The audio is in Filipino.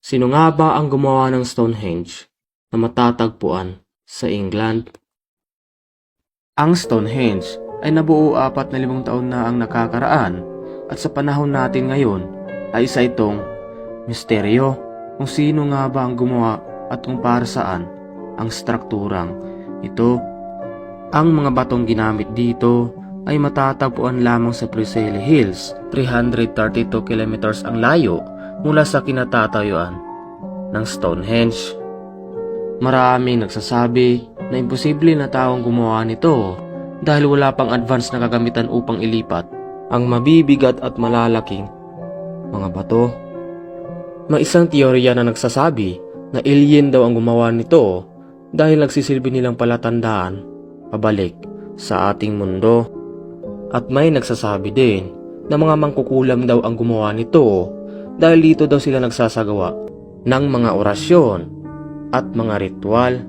Sino nga ba ang gumawa ng Stonehenge na matatagpuan sa England? Ang Stonehenge ay nabuo 45 taon na ang nakakaraan at sa panahon natin ngayon ay isa itong misteryo kung sino nga ba ang gumawa at kung para saan ang strukturang ito. Ang mga batong ginamit dito ay matatagpuan lamang sa Preseli Hills, 332 kilometers ang layo mula sa kinatatayuan ng Stonehenge. Maraming nagsasabi na imposible na taong gumawa nito dahil wala pang advance na kagamitan upang ilipat ang mabibigat at malalaking mga bato. May isang teorya na nagsasabi na alien daw ang gumawa nito dahil nagsisilbi nilang palatandaan pabalik sa ating mundo. At may nagsasabi din na mga mangkukulam daw ang gumawa nito dahil dito daw sila nagsasagawa ng mga orasyon at mga ritual.